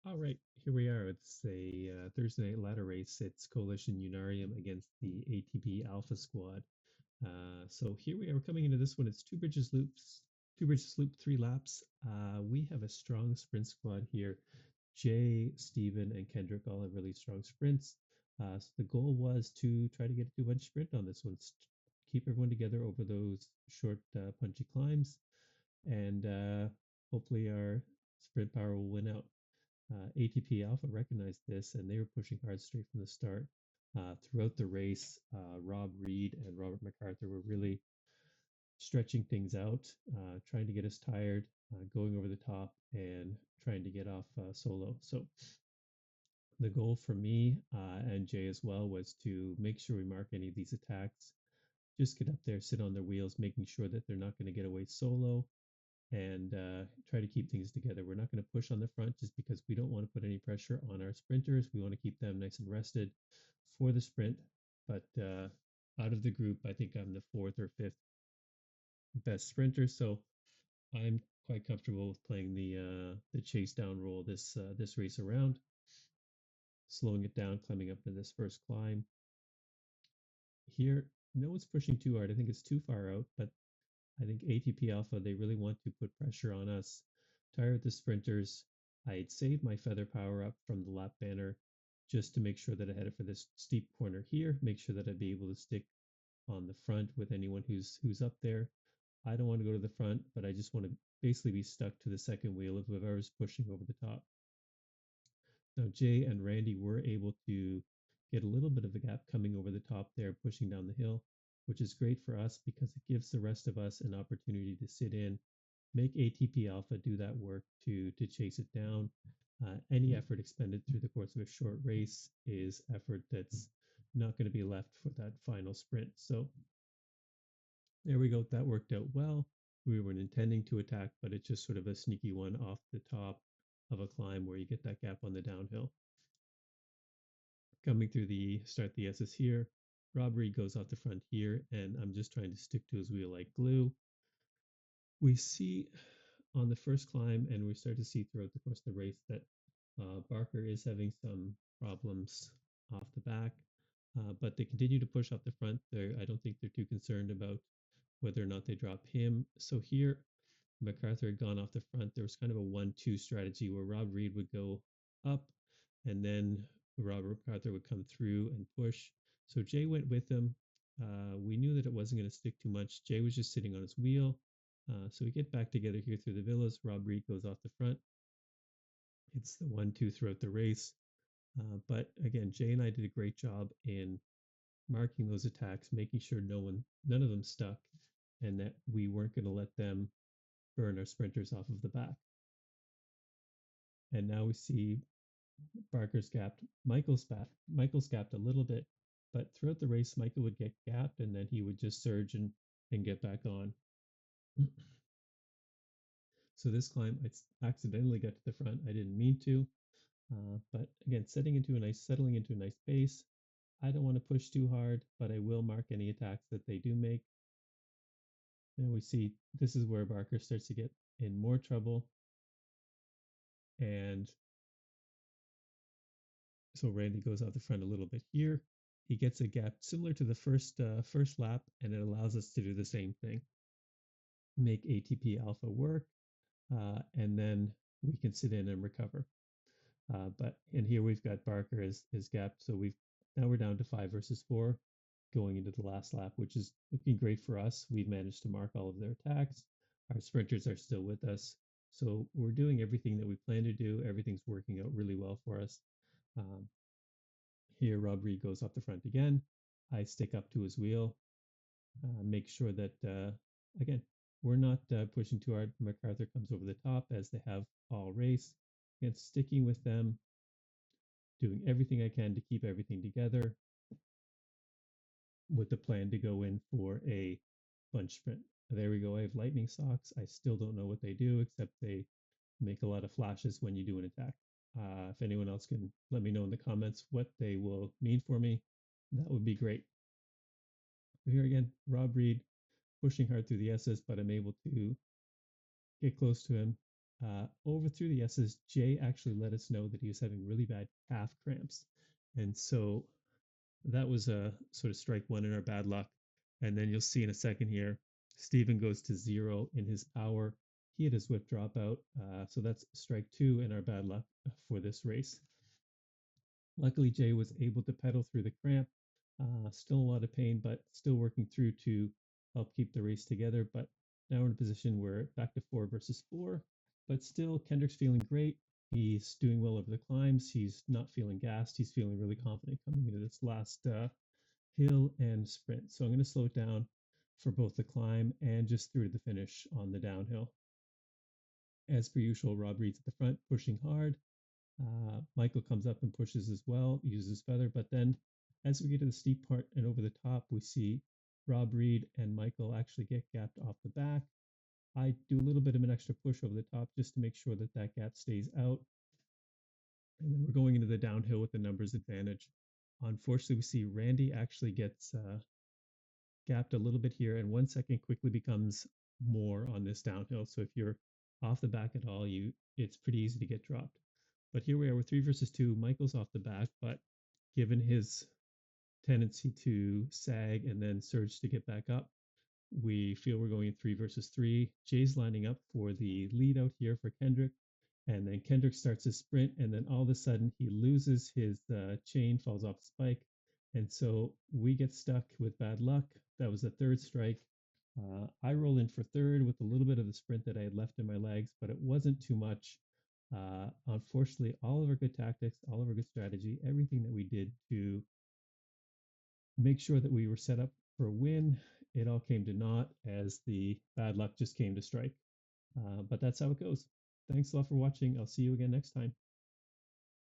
All right, here we are. It's a Thursday night ladder race. It's Coalition Unarium against the ATP Alpha squad. So here we are. We're coming into this one. It's two bridges loop, 3 laps. We have a strong sprint squad here. Jay, Steven, and Kendrick all have really strong sprints. So the goal was to try to get a 2-bunch sprint on this one. Keep everyone together over those short, punchy climbs, and hopefully our sprint power will win out. ATP Alpha recognized this and they were pushing hard straight from the start. Throughout the race, Rob Reed and Robert MacArthur were really stretching things out, trying to get us tired, going over the top, and trying to get off solo. So the goal for me and Jay as well was to make sure we mark any of these attacks. Just get up there, sit on their wheels, making sure that they're not going to get away solo, and try to keep things together. We're not going to push on the front just because we don't want to put any pressure on our sprinters. We want to keep them nice and rested for the sprint. But out of the group, I think I'm the fourth or fifth best sprinter, so I'm quite comfortable with playing the chase down role this race around, slowing it down, climbing up to this first climb. Here, no one's pushing too hard. I think it's too far out, but I think ATP Alpha, they really want to put pressure on us. Tired the sprinters. I had saved my feather power up from the lap banner just to make sure that I had it for this steep corner here, make sure that I'd be able to stick on the front with anyone who's up there. I don't want to go to the front, but I just want to basically be stuck to the second wheel of whoever's pushing over the top. Now, Jay and Randy were able to get a little bit of a gap coming over the top there, pushing down the hill, which is great for us because it gives the rest of us an opportunity to sit in, make ATP Alpha do that work to chase it down. Any effort expended through the course of a short race is effort that's not going to be left for that final sprint. So there we go. That worked out well. We weren't intending to attack, but it's just sort of a sneaky one off the top of a climb where you get that gap on the downhill. Coming through the S's here. Rob Reed goes out the front here, and I'm just trying to stick to his wheel like glue. We see on the first climb, and we start to see throughout the course of the race that Barker is having some problems off the back, but they continue to push off the front. I don't think they're too concerned about whether or not they drop him. So here, MacArthur had gone off the front. There was kind of a 1-2 strategy where Rob Reed would go up, and then Robert MacArthur would come through and push. So Jay went with him. We knew that it wasn't going to stick too much. Jay was just sitting on his wheel. So we get back together here through the villas. Rob Reed goes off the front. It's the 1-2 throughout the race. But again, Jay and I did a great job in marking those attacks, making sure none of them stuck, and that we weren't going to let them burn our sprinters off of the back. And now we see Barker's gapped. Michael's gapped a little bit, but throughout the race, Michael would get gapped and then he would just surge and get back on. So this climb, I accidentally got to the front. I didn't mean to, but again, settling into a nice pace. I don't want to push too hard, but I will mark any attacks that they do make. And we see this is where Barker starts to get in more trouble. And so Randy goes out the front a little bit here. He gets a gap similar to the first lap, and it allows us to do the same thing. Make ATP Alpha work, and then we can sit in and recover. And here we've got Barker is gapped, so now we're down to 5 versus 4 going into the last lap, which is looking great for us. We've managed to mark all of their attacks. Our sprinters are still with us. So we're doing everything that we plan to do. Everything's working out really well for us. Here, Rob Reed goes off the front again. I stick up to his wheel, make sure that, again, we're not pushing too hard. MacArthur comes over the top as they have all race. Again, sticking with them, doing everything I can to keep everything together with the plan to go in for a bunch sprint. There we go. I have lightning socks. I still don't know what they do, except they make a lot of flashes when you do an attack. If anyone else can let me know in the comments what they will mean for me, that would be great. Here again, Rob Reed pushing hard through the S's, but I'm able to get close to him, over through the S's, Jay actually let us know that he was having really bad calf cramps. And so that was a sort of strike one in our bad luck. And then you'll see in a second here, Steven goes to 0 in his hour. He had a Zwift dropout. So that's strike two in our bad luck for this race. Luckily, Jay was able to pedal through the cramp. Still a lot of pain, but still working through to help keep the race together. But now we're in a position where back to 4 versus 4. But still, Kendrick's feeling great. He's doing well over the climbs. He's not feeling gassed. He's feeling really confident coming into this last hill and sprint. So I'm going to slow it down for both the climb and just through to the finish on the downhill. As per usual, Rob Reed's at the front, pushing hard. Michael comes up and pushes as well, uses feather, but then as we get to the steep part and over the top, we see Rob Reed and Michael actually get gapped off the back. I do a little bit of an extra push over the top just to make sure that that gap stays out. And then we're going into the downhill with the numbers advantage. Unfortunately, we see Randy actually gets gapped a little bit here, and 1 second quickly becomes more on this downhill. So if you're off the back at all, it's pretty easy to get dropped. But here we are with 3 versus 2. Michael's off the back, but given his tendency to sag and then surge to get back up, we feel we're going in 3 versus 3. Jay's lining up for the lead out here for Kendrick. And then Kendrick starts his sprint, and then all of a sudden he loses his chain, falls off the spike. And so we get stuck with bad luck. That was the third strike. I roll in for third with a little bit of the sprint that I had left in my legs, but it wasn't too much. Unfortunately, all of our good tactics, all of our good strategy, everything that we did to make sure that we were set up for a win, it all came to naught as the bad luck just came to strike. But that's how it goes. Thanks a lot for watching. I'll see you again next time.